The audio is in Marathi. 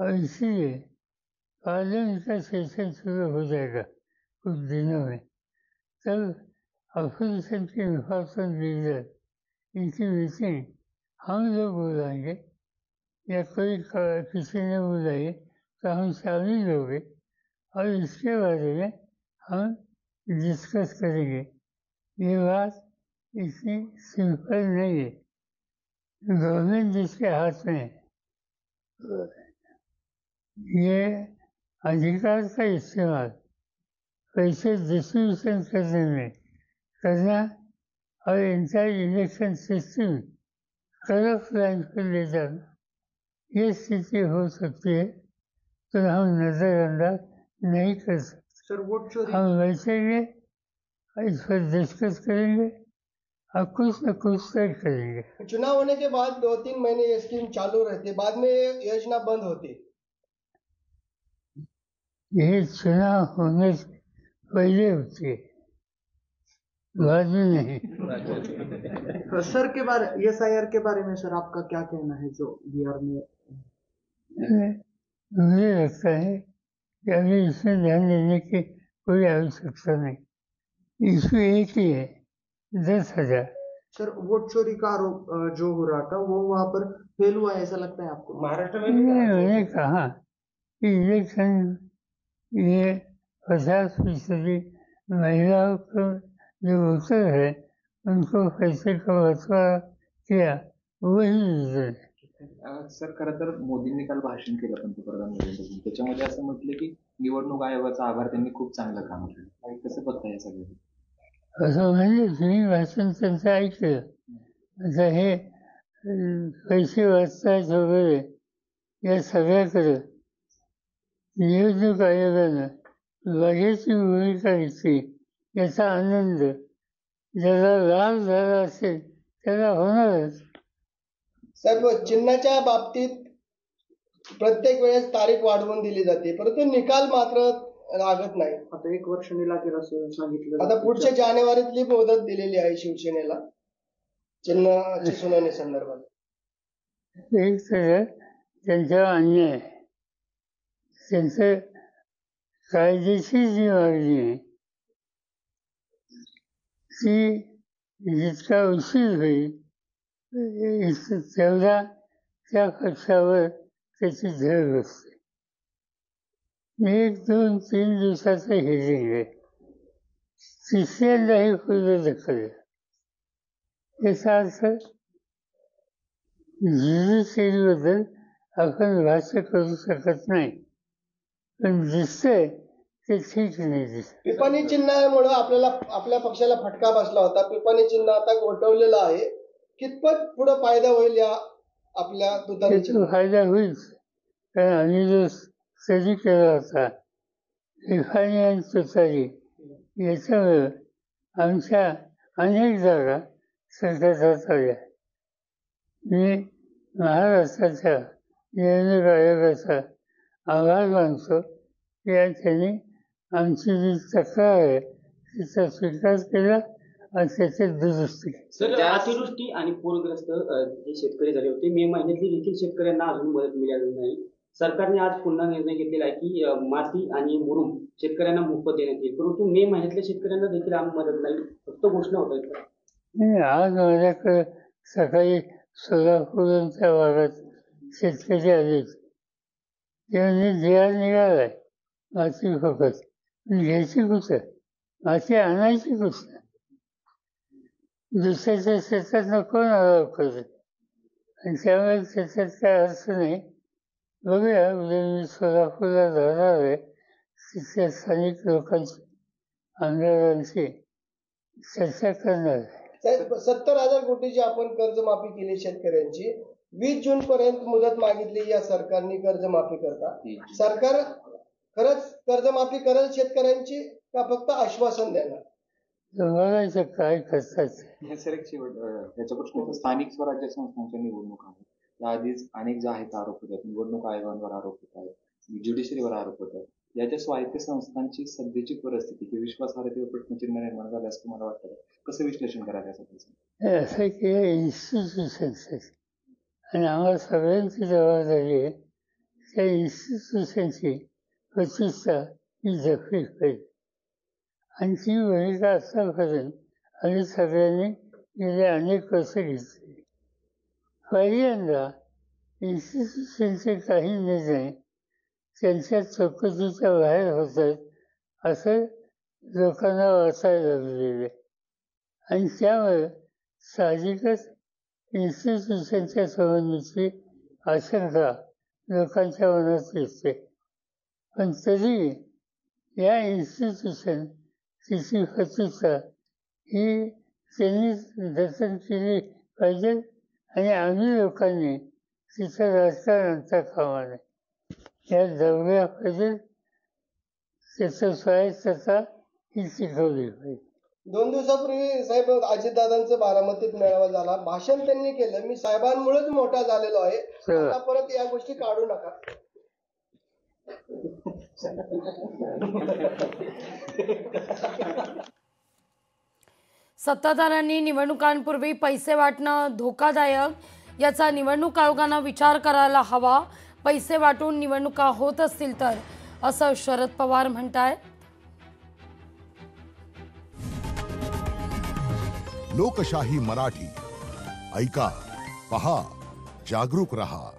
और इसीलिए पार्लियामेंट का सेशन शुरू हो जाएगा कुछ दिनों में, तब अपोजिशन के रिपब्लिकन लीडर इनकी मीटिंग हम लोग बुलाएंगे या कोई किसी ने बुलाई तो हम शामिल होंगे और इसके बारे में हम डिस्कस करेंगे। ये बात इतनी सिंपल नहीं है। गवर्नमेंट जिसके हाथ में है, ये अधिकार का इस्तेमाल पैसे डिस्ट्रीब्यूशन करने में करना और entire election system corrupt line पर ले जाना, ये स्थिति हो सकती है तो हम नज़रअंदाज नहीं कर सकते। सर वोट चोरी हम बैठेंगे इस पर डिस्कस करेंगे और कुछ न कुछ तय करेंगे। चुनाव होने के बाद 2-3 महीने ये स्कीम चालू रहती, बाद में ये योजना बंद होती। ये चुनाव होने से पहले होती है, बाद में नहीं। सर के बारे SIR के बारे में सर आपका क्या कहना है जो बिहार में? मुझे लगता है कि अभी इसमें ध्यान देने की कोई आवश्यकता नहीं। इशू एक ही है, 10,000। सर वोट चोरी का आरोप जो हो रहा था वो वहां पर फेल हुआ है ऐसा लगता है आपको? महाराष्ट्र में मैंने कहा कि इलेक्शन ये 50% महिलाओं को जो वोटर है उनको पैसे का बंटवारा किया, वही रीजन है। सर खरं तर मोदींनी काल भाषण केलं पंतप्रधान नरेंद्र मोदी, त्याच्यामध्ये असं म्हटलं की निवडणूक आयोगाचा आभार, त्यांनी खूप चांगलं काम केलं. कसं बघताय हे सगळं? असं म्हणजे तुम्ही भाषण त्यांचं ऐकलं, आता हे पैसे वाचतायत वगैरे या सगळ्याकडे निवडणूक आयोगानं बघ्याची भूमिका घेतली, याचा आनंद ज्याला लाभ झाला असेल त्याला होणारच. साहेब चिन्हाच्या बाबतीत प्रत्येक वेळेस तारीख वाढवून दिली जाते, परंतु निकाल मात्र लागत नाही. आता 1 वर्ष लागेल असं सांगितलं. आता पुढच्या जानेवारीतली मुदत दिलेली आहे शिवसेनेला चिन्हाची सुनावणी संदर्भात. एक तर त्यांच्यावर अन्याय आहे, त्यांचं कायदेशीर जी मागणी आहे ती जितका उशीर होईल तेवढा त्या पक्षावर त्याची झळ बसते. 1, 2, 3 दिवसाचं हिअरिंग आहे, तिसऱ्यांदाही पुढे ढकललं. याचा अर्थ ज्युडिशियरीबद्दल आपण भाष्य करू शकत नाही, पण दिसतंय ते ठीक नाही दिसत. पिपाणी चिन्हामुळे आपल्याला आपल्या पक्षाला फटका बसला होता. पिपाणी चिन्ह आता गोठवलेलं आहे. कितपत पुढे फायदा होईल या आपल्या त्याचा फायदा होईल, कारण आम्ही जो स्टडी केला होता पिपाणी आणि तुतारी, याच्यामुळे आमच्या अनेक जागा सरकारच्या आल्या. मी महाराष्ट्राच्या निवडणूक आयोगाचा आभार मानतो की त्यांनी आमची जी तक्रार आहे तिचा स्वीकार केला आणि त्याच्यात दुरुस्ती. सर अतिवृष्टी आणि पूरग्रस्त जे शेतकरी झाले होते मे महिन्यातली देखील शेतकऱ्यांना अजून मदत मिळाली नाही. सरकारने आज पुन्हा निर्णय घेतलेला आहे की माती आणि मुरुम शेतकऱ्यांना मोफत देण्यात येईल, परंतु मे महिन्यातल्या शेतकऱ्यांना देखील मदत नाही, फक्त घोषणा होत आहेत. आज माझ्याकडे सकाळी सोलापूरच्या भागात शेतकरी आले, त्याने जिहार निघालाय माती फक्त घ्यायची कुठं, माती आणायची कुठं, दुसऱ्याच्या शेतात नको आराम करत, आणि त्यामुळे त्याच्यात काय अर्थ नाही. बघूया उद्या मी सोलापूरला जाणार आहे, तिथल्या स्थानिक लोकांची आमदारांची चर्चा करणार आहे. 70,000 कोटीची आपण कर्जमाफी केली शेतकऱ्यांची, 20 जून पर्यंत मुदत मागितली या सरकारने कर्जमाफी करता. सरकार खरंच कर्जमाफी करेल शेतकऱ्यांची का फक्त आश्वासन देणार? बघायचं काय करतात. सर एक शेवट याचा प्रश्न, स्थानिक स्वराज्य संस्थांच्या निवडणूक आहेत, त्याआधीच अनेक जे आहेत आरोप होतात, निवडणूक आयोगांवर आरोप होत आहेत, ज्युडिशरीवर आरोप होतात. याच्या स्वायत्त संस्थांची सध्याची परिस्थिती की विश्वासार्हतेवर प्रश्नचिन्ह निर्माण झालं असं तुम्हाला वाटतं? कसं विश्लेषण करायचं यासाठी? असं की इन्स्टिट्यूशन्स आहेत आणि आम्हाला सगळ्यांची जबाबदारी आहे त्या इन्स्टिट्यूशनची प्रतिष्ठा ही जपली पाहिजे. आणि ती भूमिका आतापर्यंत आम्ही सगळ्यांनी गेले अनेक वर्ष घेतली. पहिल्यांदा इन्स्टिट्यूशनचे काही निर्णय त्यांच्या चौकशीच्या बाहेर होतात असं लोकांना वाचायला लागलेलं. आणि त्यामुळे साहजिकच इन्स्टिट्यूशनच्या संबंधीची आशंका लोकांच्या मनात येते. पण तरी या इन्स्टिट्यूशन तिची प्रतिष्ठा ही त्यांनी जतन केली पाहिजे आणि आम्ही लोकांनी तिचं राजकारण आणता कामा नये. या दौऱ्या पाहिजे, त्याचं स्वायत्तता ही शिकवली पाहिजे. 2 दिवसापूर्वी साहेब अजितदादांचा बारामतीत मेळावा झाला. भाषण त्यांनी केलं, मी साहेबांमुळेच मोठा झालेलो आहे, आता परत या गोष्टी काढू नका. सत्ताधाऱ्यांनी निवडणुकांपूर्वी पैसे वाटणं धोकादायक, याचा निवडणूक आयोगानं विचार करायला हवा. पैसे वाटून निवडणुका होत असतील तर, असं शरद पवार म्हणतायत. लोकशाही मराठी ऐका, पहा, जागरूक रहा.